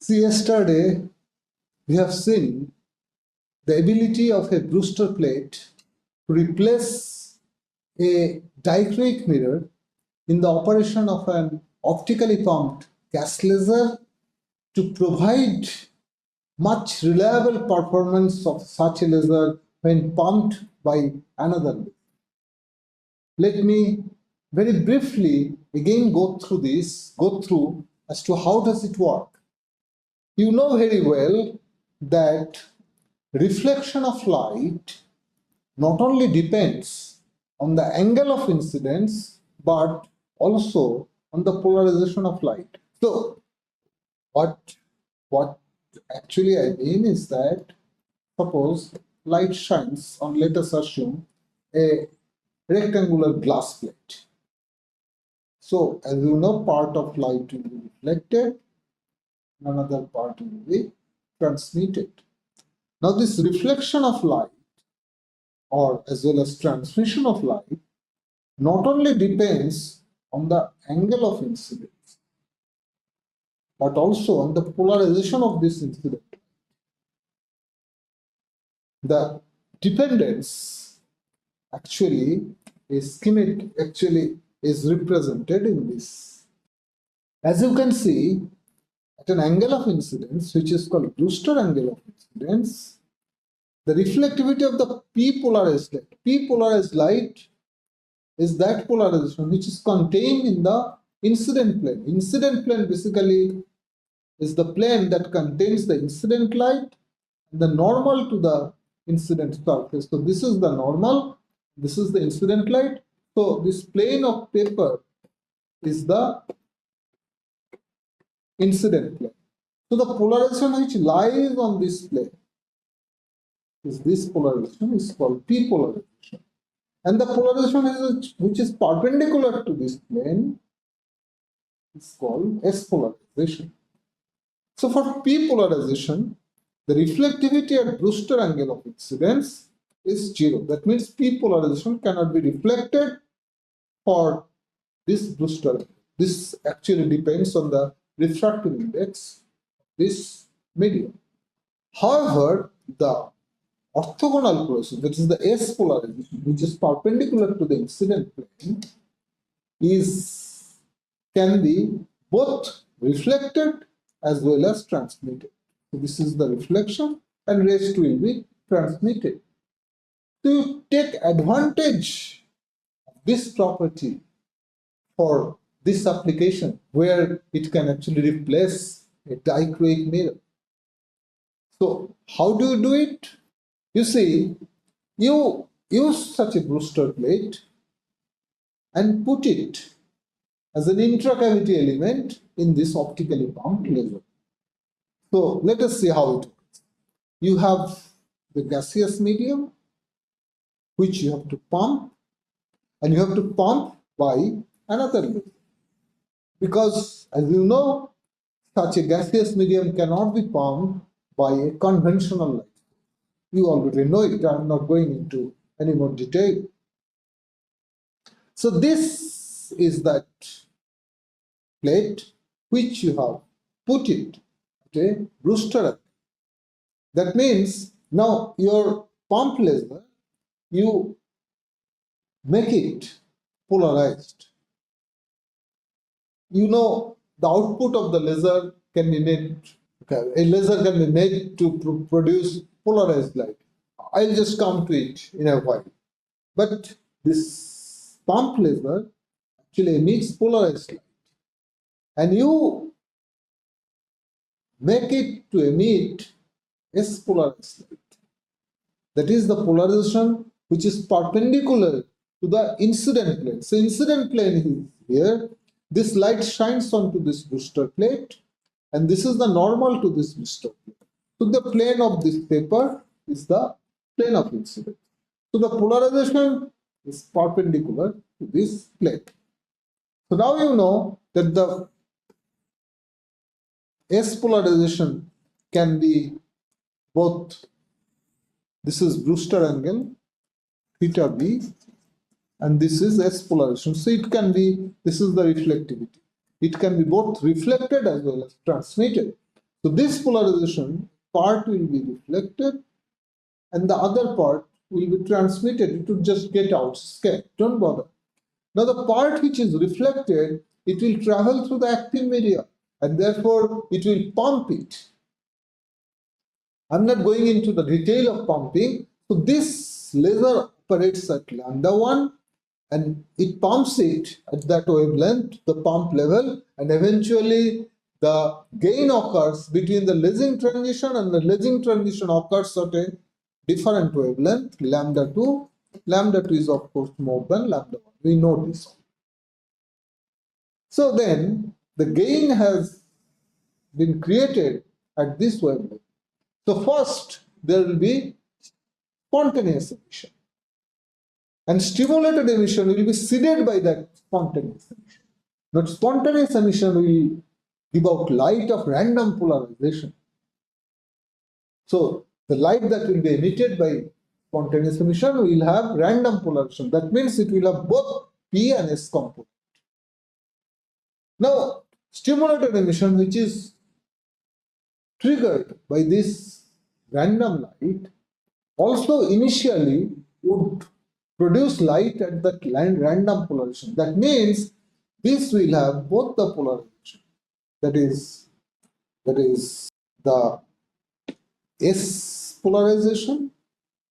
See, yesterday we have seen the ability of a Brewster plate to replace a dichroic mirror in the operation of an optically pumped gas laser to provide much reliable performance of such a laser when pumped by another laser. Let me very briefly again go through as to how does it work. You know very well that reflection of light not only depends on the angle of incidence but also on the polarization of light. So what actually I mean is that suppose light shines on, let us assume, a rectangular glass plate. So as you know, part of light will be reflected, another part will be transmitted. Now this reflection of light or as well as transmission of light not only depends on the angle of incidence but also on the polarization of this incident. The dependence actually is represented in this. As you can see, at an angle of incidence, which is called Brewster angle of incidence, the reflectivity of the p-polarized light is that polarization which is contained in the incident plane. Incident plane basically is the plane that contains the incident light and the normal to the incident surface. So this is the normal, this is the incident light. So this plane of paper is the incident plane. So the polarization which lies on this plane is this polarization is called p polarization. And the polarization which is perpendicular to this plane is called S polarization. So for p polarization, the reflectivity at Brewster angle of incidence is 0. That means p polarization cannot be reflected for this Brewster. This actually depends on the refractive index of this medium. However, the orthogonal polarization, that is the S polarization, which is perpendicular to the incident plane, can be both reflected as well as transmitted. So this is the reflection and rest will be transmitted. To take advantage of this property for this application where it can actually replace a dichroic mirror. So how do you do it? You see, you use such a Brewster plate and put it as an intracavity element in this optically pumped laser. So let us see how it works. You have the gaseous medium which you have to pump, and you have to pump by another laser. Because as you know, such a gaseous medium cannot be pumped by a conventional light. You already know it, I'm not going into any more detail. So this is that plate which you have put it at a Brewster. That means now your pump laser, you make it polarized. You know the output of the laser can be made, a laser can be made to produce polarized light. I'll just come to it in a while. But this pump laser actually emits polarized light. And you make it to emit S polarized light. That is the polarization which is perpendicular to the incident plane. So incident plane is here. This light shines onto this Brewster plate, and this is the normal to this Brewster plate. So the plane of this paper is the plane of incidence. So the polarization is perpendicular to this plate. So now you know that the S polarization can be both, this is Brewster angle, theta b, and this is S polarization. So it can be, this is the reflectivity. It can be both reflected as well as transmitted. So this polarization part will be reflected and the other part will be transmitted. It will just get out, escape, don't bother. Now the part which is reflected, it will travel through the active media and therefore it will pump it. I'm not going into the detail of pumping. So this laser operates at λ1 and it pumps it at that wavelength, the pump level, and eventually the gain occurs between the lasing transition and the lasing transition occurs at a different wavelength, λ2. λ2 is of course more than λ1. We know this. So then the gain has been created at this wavelength. So first there will be spontaneous emission. And stimulated emission will be seeded by that spontaneous emission. Not spontaneous emission will give out light of random polarization. So the light that will be emitted by spontaneous emission will have random polarization. That means it will have both P and S component. Now, stimulated emission, which is triggered by this random light, also initially would produce light at that random polarization. That means this will have both the polarization, that is the S polarization.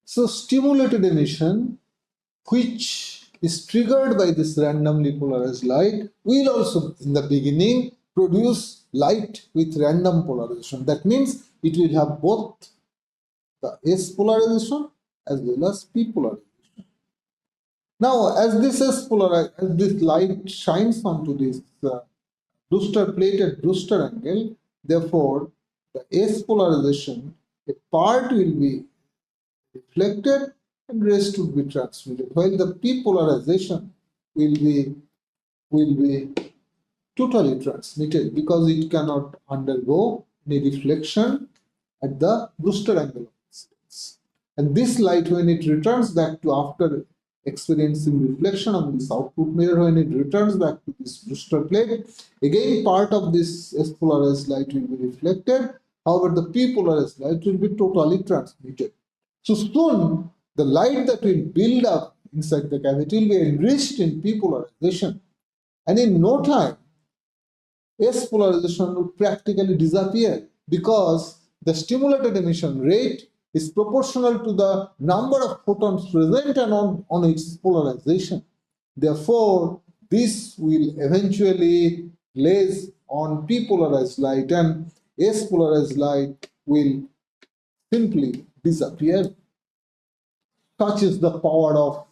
So stimulated emission, which is triggered by this randomly polarized light, will also in the beginning produce light with random polarization. That means it will have both the S polarization as well as P polarization. Now, as this light shines onto this Brewster plate at Brewster angle, therefore the S polarization, a part will be reflected and rest will be transmitted, while the P polarization will be totally transmitted because it cannot undergo any reflection at the Brewster angle. And this light, when it returns back to after experiencing reflection on this output mirror, when it returns back to this Brewster plate, again part of this S polarized light will be reflected. However, the P polarized light will be totally transmitted. So soon the light that will build up inside the cavity will be enriched in P polarization, and in no time S polarization will practically disappear because the stimulated emission rate is proportional to the number of photons present and on its polarization. Therefore, this will eventually lays on P polarized light and S polarized light will simply disappear. Such is the power of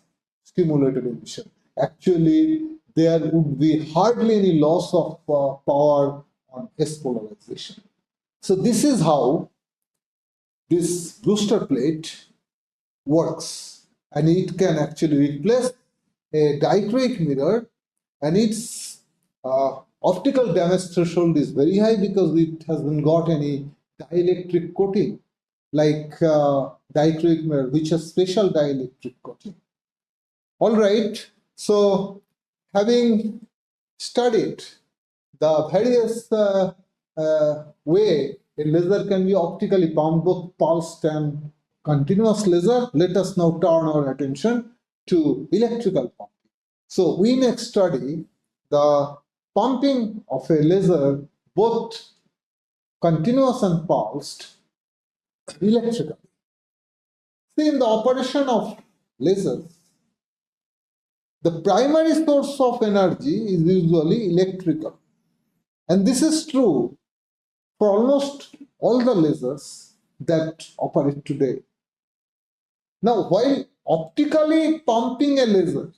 stimulated emission. Actually, there would be hardly any loss of power on S polarization. So this is how this Brewster plate works, and it can actually replace a dichroic mirror, and its optical damage threshold is very high because it hasn't got any dielectric coating like dichroic mirror, which has special dielectric coating. All right, so having studied the various way a laser can be optically pumped, both pulsed and continuous laser, let us now turn our attention to electrical pumping. So we next study the pumping of a laser, both continuous and pulsed, electrically. See, in the operation of lasers, the primary source of energy is usually electrical. And this is true for almost all the lasers that operate today. Now, while optically pumping a laser,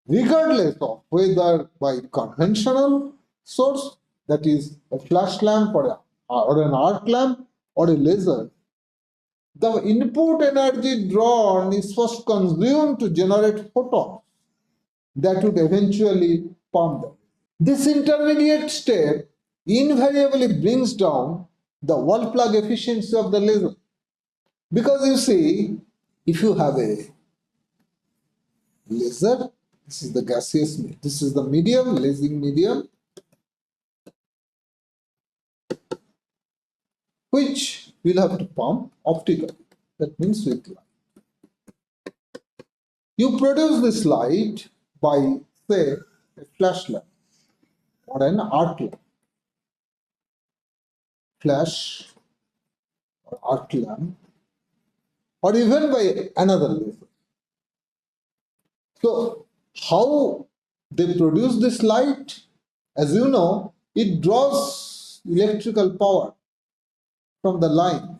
regardless of whether by conventional source, that is a flash lamp or an arc lamp or a laser, the input energy drawn is first consumed to generate photons that would eventually pump them. This intermediate step invariably brings down the wall plug efficiency of the laser. Because you see, if you have a laser, this is the gaseous, this is the medium, lasing medium. which we'll have to pump optically. That means with light. You produce this light by, say, a flash lamp or an arc lamp. Flash or arc lamp, or even by another laser. So, how they produce this light? As you know, it draws electrical power from the line,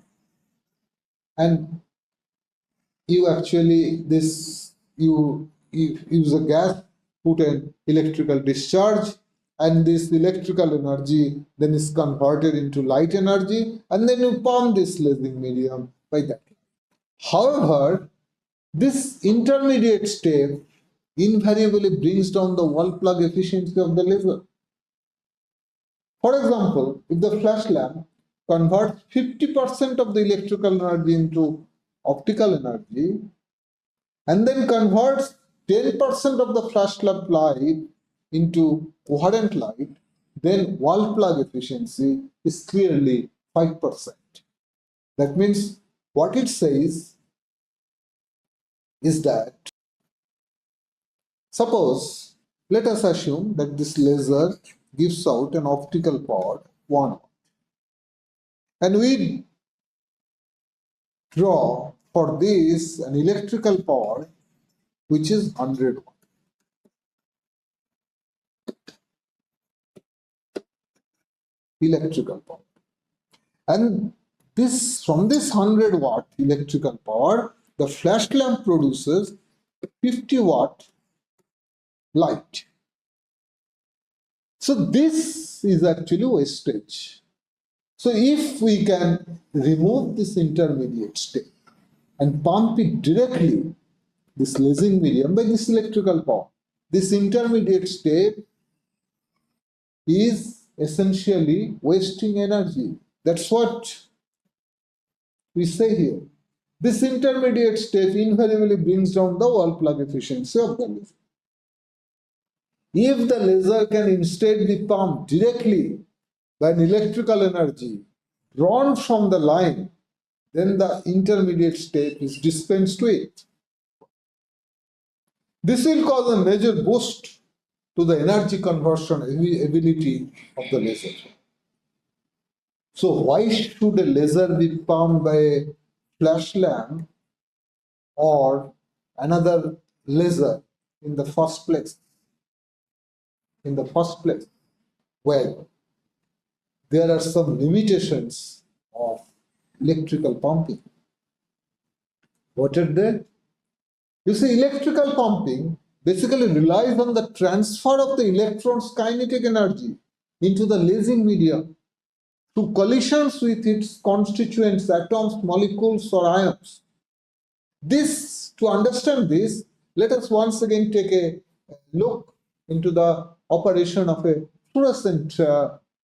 and you actually you use a gas, put an electrical discharge, and this electrical energy then is converted into light energy, and then you pump this lasing medium by that. However, this intermediate step invariably brings down the wall plug efficiency of the laser. For example, if the flash lamp converts 50% of the electrical energy into optical energy and then converts 10% of the flash lamp light into coherent light, then wall plug efficiency is clearly 5%. That means what it says is that, suppose, let us assume that this laser gives out an optical power 1 watt, and we draw for this an electrical power which is 100 watt. Electrical power. And this, from this 100 watt electrical power, the flash lamp produces 50 watt light. So this is actually wastage. So if we can remove this intermediate step and pump it directly, this lasing medium, by this electrical power, this intermediate step is essentially wasting energy. That's what we say here. This intermediate step invariably brings down the wall plug efficiency of the laser. If the laser can instead be pumped directly by an electrical energy drawn from the line, then the intermediate step is dispensed with. This will cause a major boost to the energy conversion ability of the laser. So why should a laser be pumped by a flash lamp or another laser in the first place? Well, there are some limitations of electrical pumping. What are they? You see, electrical pumping basically relies on the transfer of the electron's kinetic energy into the lasing medium through collisions with its constituents, atoms, molecules, or ions. To understand this, let us once again take a look into the operation of a fluorescent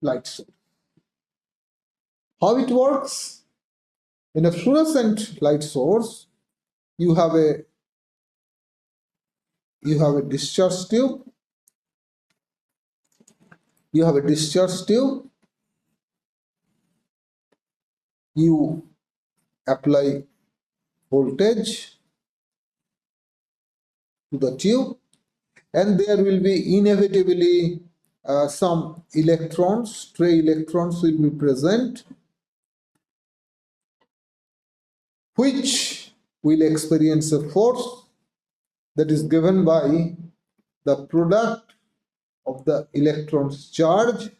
light source. How it works? In a fluorescent light source, you have a discharge tube. You apply voltage to the tube, and there will be inevitably some electrons, stray electrons will be present, which will experience a force that is given by the product of the electron's charge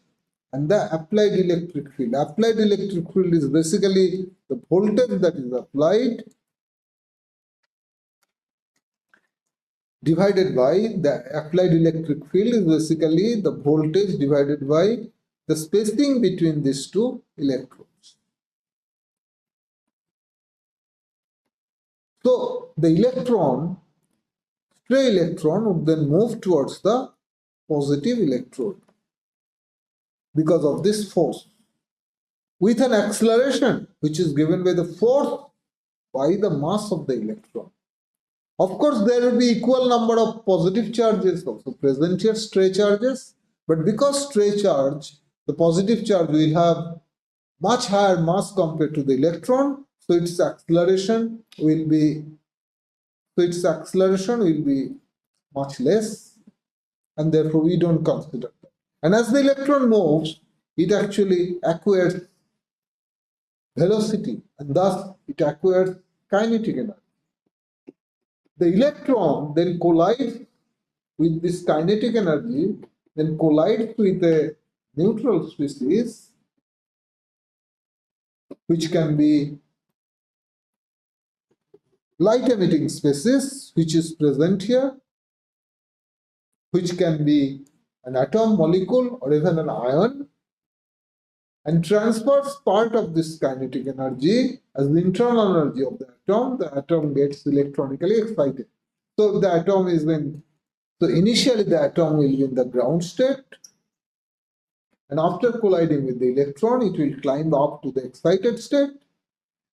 and the applied electric field. Applied electric field is basically the voltage that is applied divided by the applied electric field is basically the voltage divided by the spacing between these two electrons. So the stray electron would then move towards the positive electrode because of this force, with an acceleration which is given by the force by the mass of the electron. Of course, there will be equal number of positive charges also present here, stray charges, but because stray charge, the positive charge will have much higher mass compared to the electron, so its acceleration will be much less, and therefore we don't consider that. And as the electron moves, it actually acquires velocity, and thus it acquires kinetic energy. The electron then collides with this kinetic energy, then collides with a neutral species, which can be light emitting species, which is present here, which can be an atom, molecule, or even an ion, and transfers part of this kinetic energy as the internal energy of the atom. The atom gets electronically excited. So the atom is initially the atom will be in the ground state, and after colliding with the electron, it will climb up to the excited state,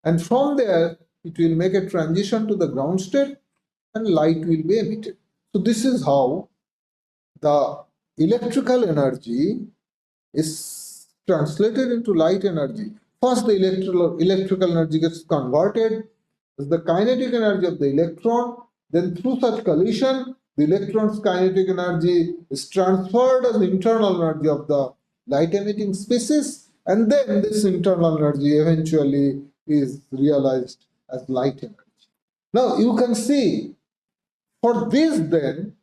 and from there it will make a transition to the ground state and light will be emitted. So this is how the electrical energy is translated into light energy. First, the electrical energy gets converted as the kinetic energy of the electron. Then through such collision, the electron's kinetic energy is transferred as the internal energy of the light emitting species, and then this internal energy eventually is realized as light energy. Now you can see, for this then,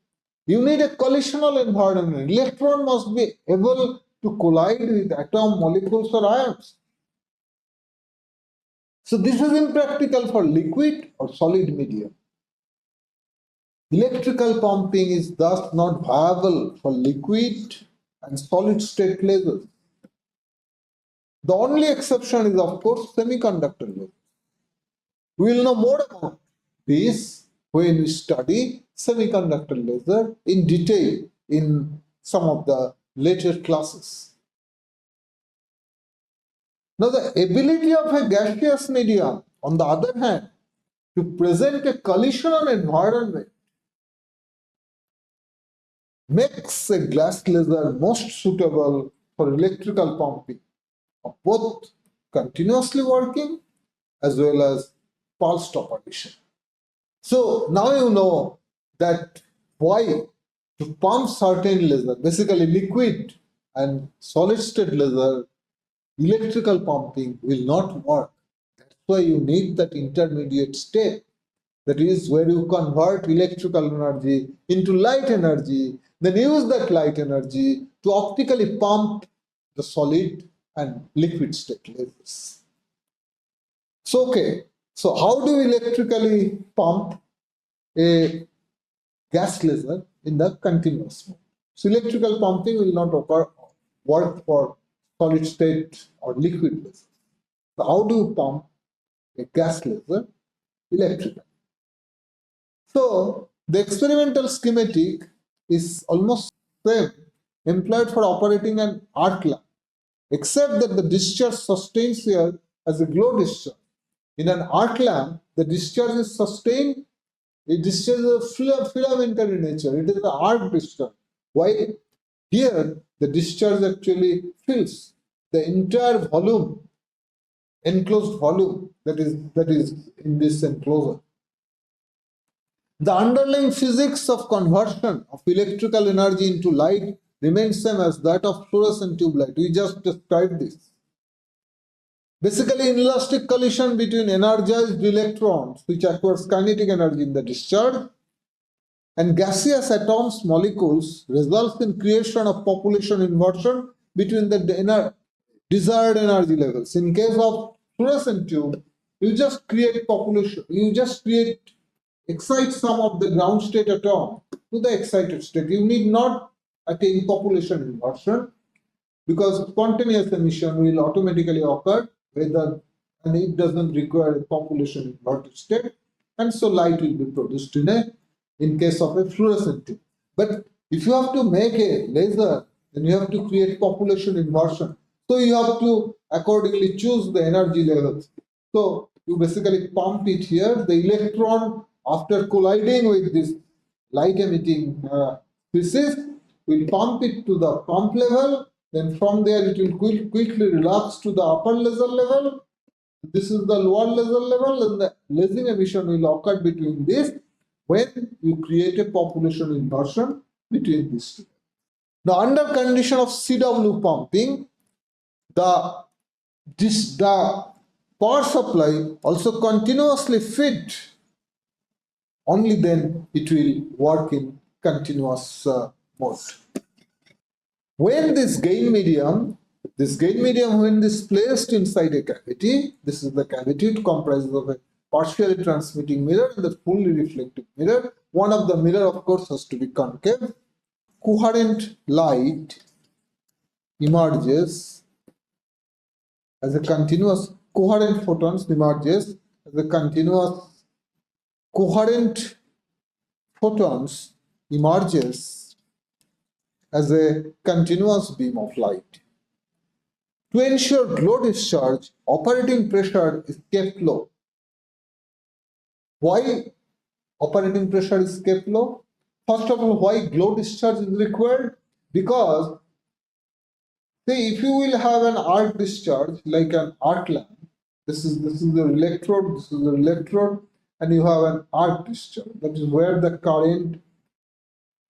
you need a collisional environment. Electron must be able to collide with atom, molecules, or ions. So this is impractical for liquid or solid medium. Electrical pumping is thus not viable for liquid and solid state lasers. The only exception is, of course, semiconductor lasers. We will know more about this when we study semiconductor laser in detail in some of the later classes. Now, the ability of a gaseous medium, on the other hand, to present a collisional environment makes a glass laser most suitable for electrical pumping of both continuously working as well as pulsed operation. So now you know that why to pump certain laser, basically liquid and solid state laser, electrical pumping will not work. That's why you need that intermediate state. That is where you convert electrical energy into light energy, then use that light energy to optically pump the solid and liquid state lasers. So, okay, so how do we electrically pump a gas laser in the continuous mode? So electrical pumping will not work for solid state or liquid lasers. So how do you pump a gas laser electrically? So the experimental schematic is almost same employed for operating an arc lamp, except that the discharge sustains here as a glow discharge. In an arc lamp, the discharge is sustained. It discharges filamentary nature. It is the arc discharge. Why? Here, the discharge actually fills the entire volume, enclosed volume that is in this enclosure. The underlying physics of conversion of electrical energy into light remains same as that of fluorescent tube light. We just described this. Basically, inelastic collision between energized electrons, which acquires kinetic energy in the discharge, and gaseous atoms, molecules, results in creation of population inversion between the desired energy levels. In case of fluorescent tube, you just create population, excite some of the ground state atom to the excited state. You need not attain population inversion because spontaneous emission will automatically occur and it doesn't require a population inverted state, and so light will be produced in case of a fluorescent tube. But if you have to make a laser, then you have to create population inversion. So you have to accordingly choose the energy levels. So you basically pump it here. The electron, after colliding with this light emitting species, will pump it to the pump level, then from there it will quickly relax to the upper laser level. This is the lower laser level, and the lasing emission will occur between this when you create a population inversion between these two. Now, under condition of CW pumping, the power supply also continuously feed. Only then it will work in continuous mode. When this gain medium when this placed inside a cavity, this is the cavity, it comprises of a partially transmitting mirror and the fully reflective mirror. One of the mirror, of course, has to be concave. Coherent light emerges as a continuous, coherent photons emerges as a continuous, coherent photons emerges as a continuous beam of light. To ensure glow discharge, operating pressure is kept low. Why operating pressure is kept low? First of all, why glow discharge is required? Because, say, if you will have an arc discharge like an arc lamp, this is the electrode, and you have an arc discharge. That is where the current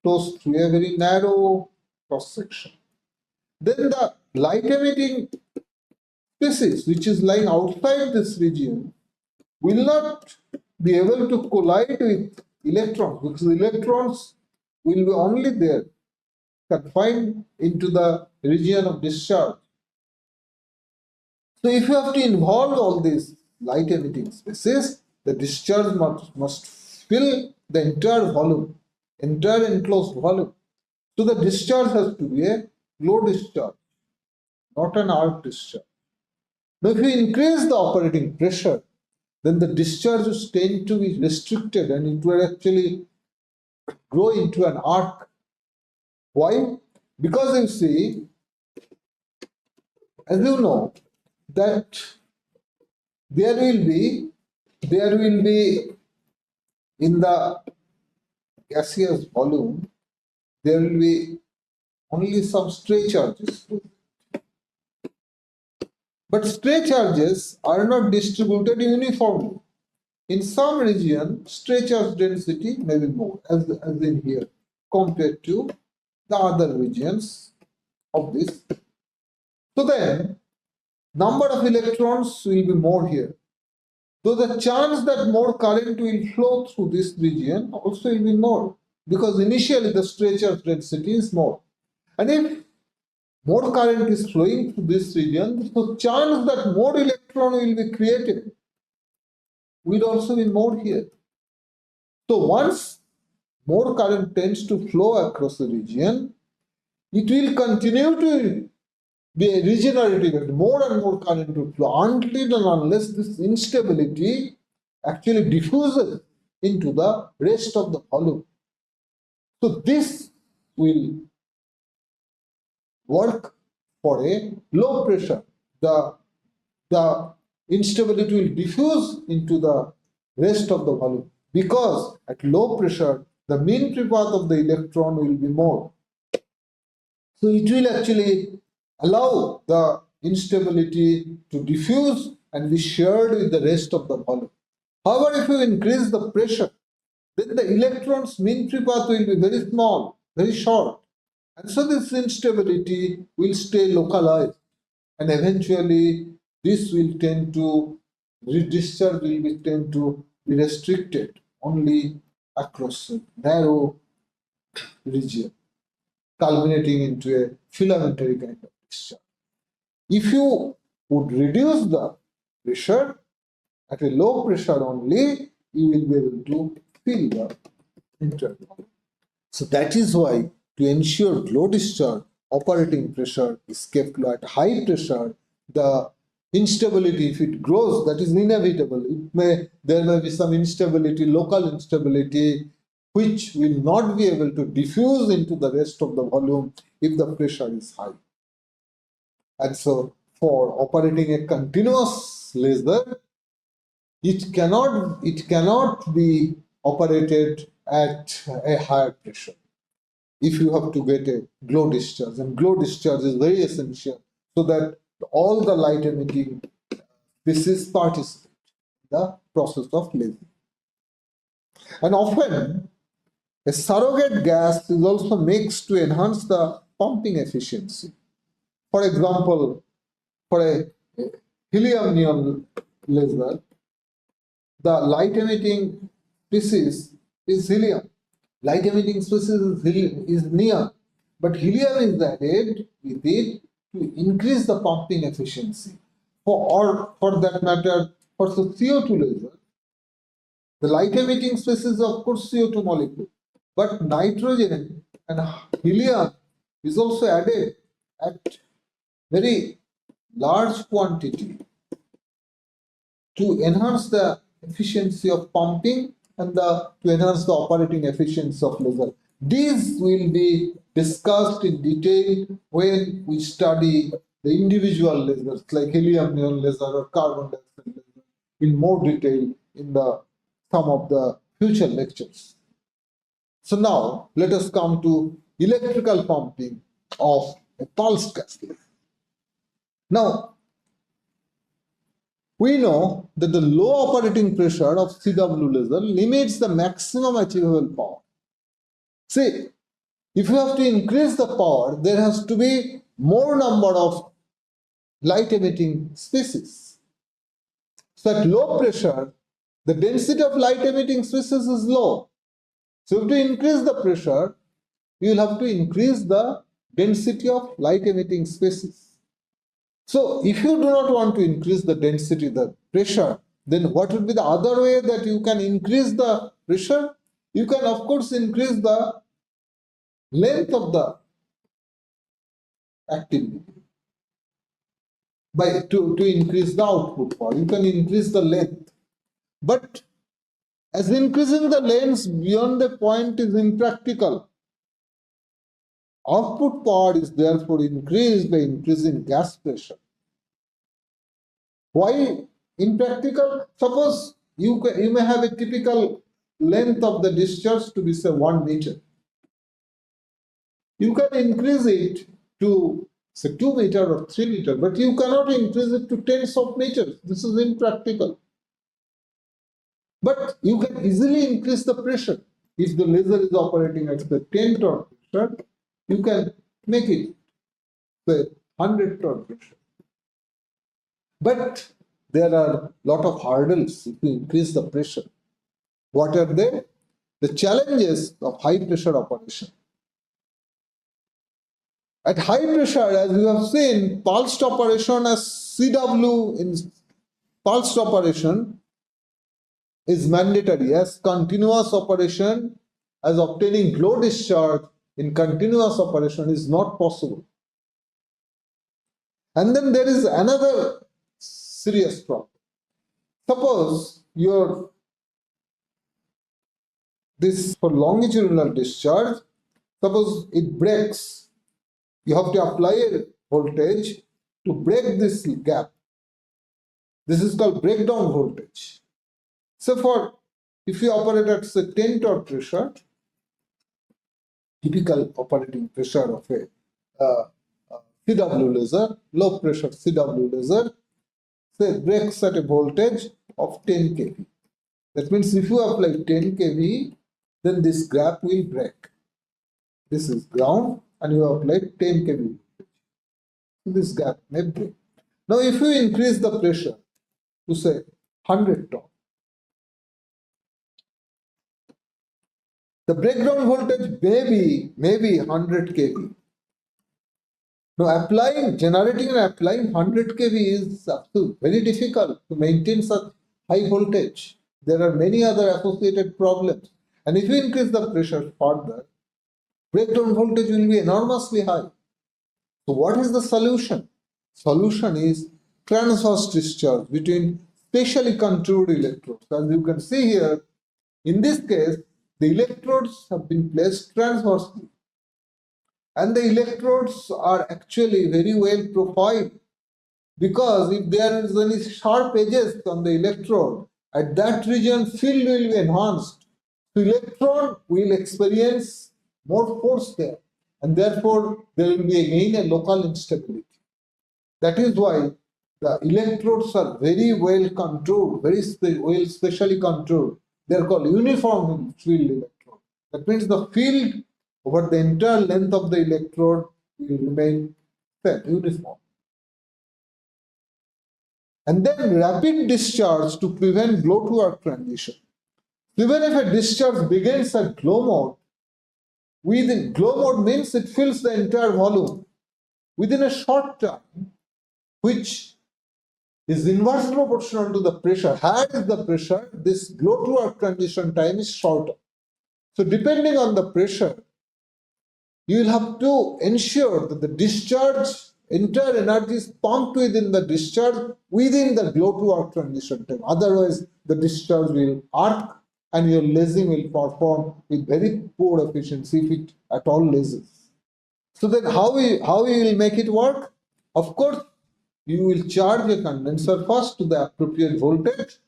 flows through a very narrow cross section. Then the light emitting species which is lying outside this region will not be able to collide with electrons, because electrons will be only there confined into the region of discharge. So if you have to involve all these light emitting species, the discharge must fill the entire volume, entire enclosed volume. So the discharge has to be a glow discharge, not an arc discharge. Now if you increase the operating pressure, then the discharges tend to be restricted and it will actually grow into an arc. Why? Because you see, as you know, that there will be in the gaseous volume, there will be only some stray charges. But stray charges are not distributed uniformly. In some region, stray charge density may be more, as in here, compared to the other regions of this. So then, number of electrons will be more here. So the chance that more current will flow through this region also will be more, because initially the stray charge density is more. And if more current is flowing through this region, so chance that more electron will be created will also be more here. So once more current tends to flow across the region, it will continue to be a regenerative, more and more current will flow until and unless this instability actually diffuses into the rest of the volume. So this will work for a low pressure. The instability will diffuse into the rest of the volume, because at low pressure the mean free path of the electron will be more. So it will actually allow the instability to diffuse and be shared with the rest of the volume. However, if you increase the pressure, then the electron's mean free path will be very small, very short. And so this instability will stay localized, and eventually this will tend to, discharge will tend to be restricted only across a narrow region, culminating into a filamentary kind of discharge. If you would reduce the pressure at a low pressure only, you will be able to fill the interval. So that is why, to ensure glow discharge, operating pressure is kept low. At high pressure, the instability, if it grows, that is inevitable. There may be some instability, local instability, which will not be able to diffuse into the rest of the volume if the pressure is high. And so, for operating a continuous laser, it cannot be operated at a higher pressure. if you have to get a glow discharge, and glow discharge is very essential so that all the light emitting species participate in the process of lasing. And often a surrogate gas is also mixed to enhance the pumping efficiency. For example, for a helium neon laser, the light emitting species is helium. Light emitting species is neon, but helium is added with it to increase the pumping efficiency. Or for that matter, for the CO2 laser, the light emitting species is of course CO2 molecule, but nitrogen and helium is also added at very large quantity to enhance the efficiency of pumping and to enhance the operating efficiency of laser. These will be discussed in detail when we study the individual lasers like helium neon laser or carbon dioxide laser in more detail in some of the future lectures. So now let us come to electrical pumping of a pulsed gas laser. Now, we know that the low operating pressure of CW laser limits the maximum achievable power. See, if you have to increase the power, there has to be more number of light emitting species. So at low pressure, the density of light emitting species is low. So to increase the pressure, you will have to increase the density of light emitting species. So if you do not want to increase the density, the pressure, then what would be the other way that you can increase the pressure? You can of course increase the length of the activity to increase the output power. You can increase the length. But as increasing the length beyond the point is impractical. Output power is therefore increased by increasing gas pressure. Why impractical? Suppose you may have a typical length of the discharge to be say 1 meter. You can increase it to say 2 meter or 3 meter, but you cannot increase it to tens of meters. This is impractical. But you can easily increase the pressure. If the laser is operating at the 10 torr pressure, you can make it say 100 torr pressure. But there are a lot of hurdles if you increase the pressure. What are they? The challenges of high pressure operation. At high pressure, as you have seen, pulsed operation as CW in pulsed operation is mandatory, as continuous operation as obtaining glow discharge in continuous operation is not possible. And then there is another serious problem. Suppose this for longitudinal discharge, suppose it breaks, you have to apply a voltage to break this gap. This is called breakdown voltage. So if you operate at say 10 torr pressure, typical operating pressure of a CW laser, low pressure CW laser, say breaks at a voltage of 10 kV. That means if you apply 10 kV, then this gap will break. This is ground and you apply 10 kV. So this gap may break. Now if you increase the pressure to say 100 torr, the breakdown voltage may be 100 kV. Now generating and applying 100 kV is very difficult to maintain such high voltage. There are many other associated problems. And if you increase the pressure further, breakdown voltage will be enormously high. So what is the solution? Solution is transverse discharge between specially contour electrodes. As you can see here, in this case, the electrodes have been placed transversely. And the electrodes are actually very well profiled, because if there is any sharp edges on the electrode, at that region field will be enhanced. So electron will experience more force there, and therefore there will be again a local instability. That is why the electrodes are very well controlled, very well specially controlled. They are called uniform field electrode. That means the field over the entire length of the electrode will remain same, uniform. And then rapid discharge to prevent glow to arc transition. Even if a discharge begins at glow mode, within glow mode means it fills the entire volume within a short time, which is inversely proportional to the pressure. Higher is the pressure, this glow to arc transition time is shorter. So depending on the pressure, you will have to ensure that the discharge, entire energy is pumped within the discharge within the glow to arc transition time. Otherwise, the discharge will arc and your lasing will perform with very poor efficiency if it at all lases. So then how we will make it work? Of course, you will charge a condenser first to the appropriate voltage.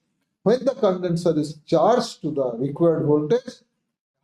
When the condenser is charged to the required voltage,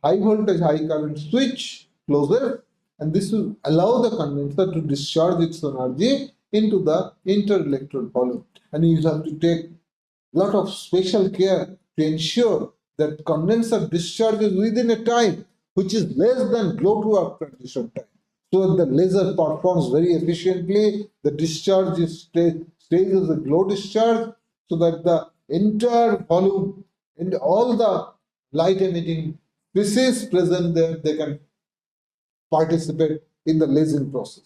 high voltage, high current switch closes, and this will allow the condenser to discharge its energy into the inter-electrode volume. And you have to take a lot of special care to ensure that condenser discharges within a time which is less than glow to arc transition time. So the laser performs very efficiently, the discharge stays as a glow discharge, so that the entire volume and all the light emitting species present there, they can participate in the lasing process.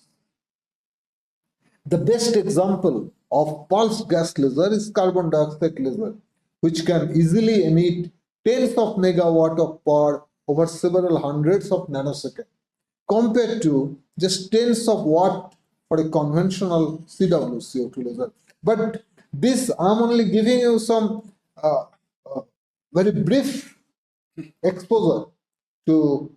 The best example of pulsed gas laser is carbon dioxide laser, which can easily emit tens of megawatt of power over several hundreds of nanoseconds, compared to just tens of watt for a conventional CWCO2 laser. But this, I'm only giving you some very brief exposure to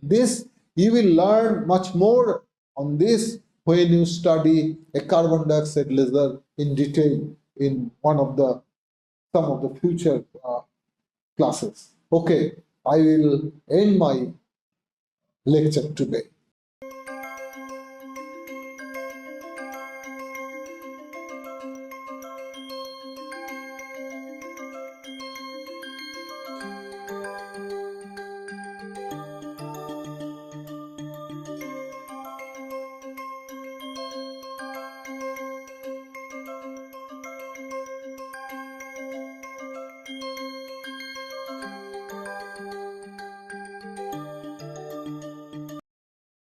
this. You will learn much more on this when you study a carbon dioxide laser in detail in one of the some of the future classes. Okay, I will end my lecture today.